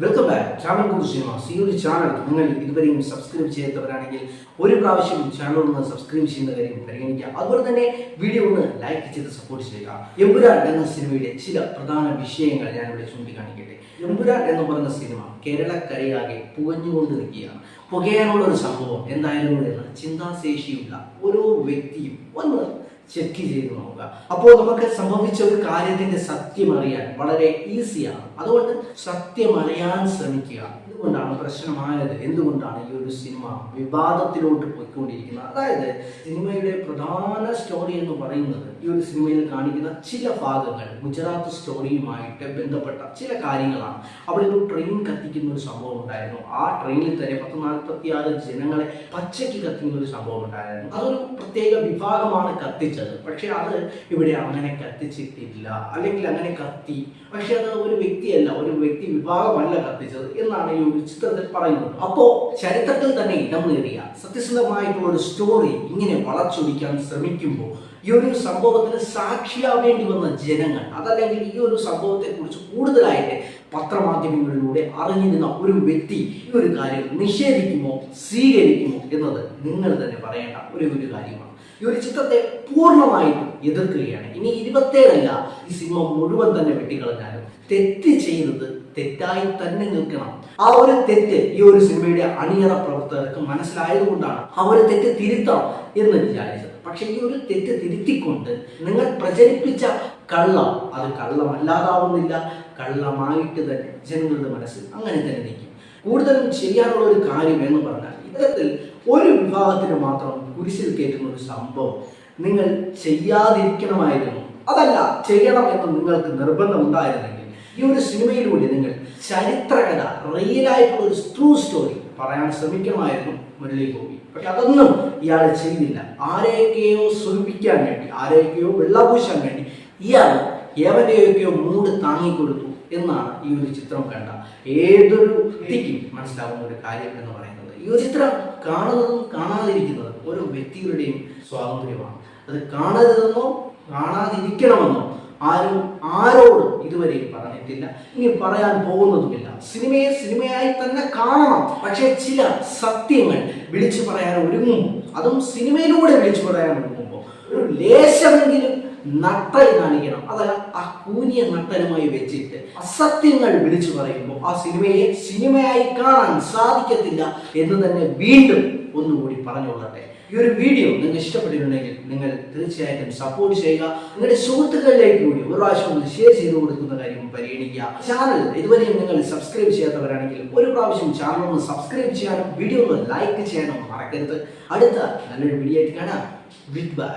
Welcome back travel good cinemas. ഈ ഒരു channel നിങ്ങൾ ഇതുവരെയും സബ്സ്ക്രൈബ് ചെയ്യാത്തവരാണെങ്കിൽ ഒരു പ്രാവശ്യം ചാനൽ ഒന്ന് സബ്സ്ക്രൈബ് ചെയ്യുന്ന കാര്യം പരിഗണിക്കുക. അതുപോലെ തന്നെ വീഡിയോ ഒന്ന് ലൈക്ക് ചെയ്ത് സപ്പോർട്ട് ചെയ്യുക. എമ്പുരാൻ എന്ന സിനിമയുടെ ചില പ്രധാന വിഷയങ്ങൾ ഞാനിവിടെ ചൂണ്ടിക്കാണിക്കട്ടെ. എമ്പുരാൻ എന്ന് പറയുന്ന സിനിമ കേരളക്കരയാകെ പുകഞ്ഞുകൊണ്ട് നിൽക്കുകയാണ്. പുകയാനുള്ള ഒരു സംഭവം എന്തായാലും എന്ന് ചിന്താശേഷിയുള്ള ഓരോ വ്യക്തിയും ഒന്ന് ചെക്ക് ചെയ്ത് നോക്കുക. അപ്പോൾ നമുക്ക് സംഭവിച്ച ഒരു കാര്യത്തിന്റെ സത്യം അറിയാൻ വളരെ ഈസിയാണ്. അതുകൊണ്ട് സത്യം അറിയാൻ ശ്രമിക്കുക. എന്തുകൊണ്ടാണ് പ്രശ്നമായത്, എന്തുകൊണ്ടാണ് ഈ ഒരു സിനിമ വിവാദത്തിലോട്ട് പോയിക്കൊണ്ടിരിക്കുന്നത്? അതായത് സിനിമയുടെ പ്രധാന സ്റ്റോറി എന്ന് പറയുന്നത് ഈ ഒരു സിനിമയിൽ കാണിക്കുന്ന ചില ഭാഗങ്ങൾ ഗുജറാത്ത് സ്റ്റോറിയുമായിട്ട് ബന്ധപ്പെട്ട ചില കാര്യങ്ങളാണ്. അവിടെ ഒരു ട്രെയിൻ കത്തിക്കുന്ന ഒരു സംഭവം ഉണ്ടായിരുന്നു. ആ ട്രെയിനിൽ തന്നെ 146 ജനങ്ങളെ പച്ചയ്ക്ക് കത്തിക്കുന്ന ഒരു സംഭവം ഉണ്ടായിരുന്നു. അതൊരു പ്രത്യേക വിഭാഗമാണ് കത്തിച്ചത്. പക്ഷെ അത് ഇവിടെ അങ്ങനെ കത്തിച്ചിട്ടില്ല, അല്ലെങ്കിൽ അങ്ങനെ കത്തി, പക്ഷെ അത് ഒരു വ്യക്തിയല്ല, ഒരു വ്യക്തി വിഭാഗമല്ല കത്തിച്ചത് എന്നാണ് ഈ ഒരു ചിത്രത്തിൽ പറയുന്നത്. അപ്പോ ചരിത്രത്തിൽ തന്നെ ഇടം നേടിയ സത്യസന്ധമായിട്ടുള്ള ഒരു സ്റ്റോറി ഇങ്ങനെ വളച്ചൊടിക്കാൻ ശ്രമിക്കുമ്പോൾ ഈ ഒരു സംഭവത്തിന് സാക്ഷിയാവേണ്ടി വന്ന ജനങ്ങൾ, അതല്ലെങ്കിൽ ഈ ഒരു സംഭവത്തെ കുറിച്ച് കൂടുതലായിട്ട് പത്രമാധ്യമങ്ങളിലൂടെ അറിഞ്ഞിരുന്ന ഒരു വ്യക്തി ഈ ഒരു കാര്യം നിഷേധിക്കുമോ സ്വീകരിക്കുമോ എന്നത് നിങ്ങൾ തന്നെ പറയേണ്ട ഒരു കാര്യമാണ്. ഈ ഒരു ചിത്രത്തെ പൂർണ്ണമായിട്ടും എതിർക്കുകയാണ്. ഇനി 27 ഈ സിനിമ മുഴുവൻ തന്നെ വെട്ടിക്കളഞ്ഞാലും തെറ്റ് ചെയ്തത് തെറ്റായി തന്നെ നിൽക്കണം. ആ ഒരു തെറ്റ് ഈ ഒരു സിനിമയുടെ അണിയറ പ്രവർത്തകർക്ക് മനസ്സിലായതുകൊണ്ടാണ് ആ ഒരു തെറ്റ് തിരുത്തണം എന്ന് വിചാരിച്ചത്. പക്ഷെ ഈ ഒരു തെറ്റ് തിരുത്തിക്കൊണ്ട് നിങ്ങൾ പ്രചരിപ്പിച്ച കള്ളം അത് കള്ളമല്ലാതാവുന്നില്ല, കള്ളമായിട്ട് തന്നെ ജനങ്ങളുടെ മനസ്സിൽ അങ്ങനെ തന്നെ നിൽക്കും. കൂടുതലും ചെയ്യാനുള്ള ഒരു കാര്യം എന്ന് പറഞ്ഞാൽ ഇത്തരത്തിൽ ഒരു വിഭാഗത്തിന് മാത്രം കുരിശിൽ കയറ്റുന്ന ഒരു സംഭവം നിങ്ങൾ ചെയ്യാതിരിക്കണമായിരുന്നു. അതല്ല, ചെയ്യണമെന്ന് നിങ്ങൾക്ക് നിർബന്ധം ഉണ്ടായിരുന്നെങ്കിൽ ഈ ഒരു സിനിമയിലൂടെ നിങ്ങൾ ചരിത്രകഥ, റിയലായിട്ടുള്ള ഒരു ട്രൂ സ്റ്റോറി പറയാൻ ശ്രമിക്കണമായിരുന്നു മുരളി ഗോപി. പക്ഷെ അതൊന്നും ഇയാൾ ചെയ്തില്ല. ആരെയൊക്കെയോ സുഖിപ്പിക്കാൻ വേണ്ടി, ആരെയൊക്കെയോ വെള്ളപൂശാൻ വേണ്ടി ഇയാൾ ഏവരെയൊക്കെയോ മൂട് താങ്ങിക്കൊടുത്തു എന്നാണ് ഈ ഒരു ചിത്രം കണ്ട ഏതൊരു വ്യക്തിക്കും മനസ്സിലാവുന്ന ഒരു കാര്യം എന്ന് പറയുന്നത്. ഈ ഒരു ചിത്രം കാണുന്നതും കാണാതിരിക്കുന്നതും ഓരോ വ്യക്തികളുടെയും സ്വാതന്ത്ര്യമാണ്. അത് കാണരുതെന്നോ കാണാതിരിക്കണമെന്നോ ആരും ആരോടും ഇതുവരെ പറഞ്ഞിട്ടില്ല, ഇനി പറയാൻ പോകുന്നതുമില്ല. സിനിമയെ സിനിമയായി തന്നെ കാണണം. പക്ഷേ ചില സത്യങ്ങൾ വിളിച്ചു പറയാൻ ഒരുങ്ങുമ്പോൾ, അതും സിനിമയിലൂടെ വിളിച്ചു പറയാൻ ഒരുങ്ങുമ്പോൾ ഒരു ലേശമെങ്കിലും നട്ടൽ കാണിക്കണം. അതല്ല, ആ കൂനിയ നട്ടലുമായി വെച്ചിട്ട് അസത്യങ്ങൾ വിളിച്ചു പറയുമ്പോൾ ആ സിനിമയെ സിനിമയായി കാണാൻ സാധിക്കത്തില്ല എന്ന് തന്നെ വീണ്ടും ഒന്നുകൂടി പറഞ്ഞുകൊള്ളട്ടെ. ഈ ഒരു വീഡിയോ നിങ്ങൾക്ക് ഇഷ്ടപ്പെട്ടിട്ടുണ്ടെങ്കിൽ നിങ്ങൾ തീർച്ചയായിട്ടും സപ്പോർട്ട് ചെയ്യുക. നിങ്ങളുടെ സുഹൃത്തുക്കളിലേക്ക് കൂടി ഒരു പ്രാവശ്യം ഒന്ന് ഷെയർ ചെയ്ത് കൊടുക്കുന്ന കാര്യം പരിഗണിക്കുക. ചാനൽ ഇതുവരെയും നിങ്ങൾ സബ്സ്ക്രൈബ് ചെയ്യാത്തവരാണെങ്കിൽ ഒരു പ്രാവശ്യം ചാനൽ ഒന്ന് സബ്സ്ക്രൈബ് ചെയ്യാനും വീഡിയോ ഒന്ന് ലൈക്ക് ചെയ്യാനും മറക്കരുത്. അടുത്ത നല്ലൊരു വീഡിയോ ആയിട്ട് കാണാം. Good bye.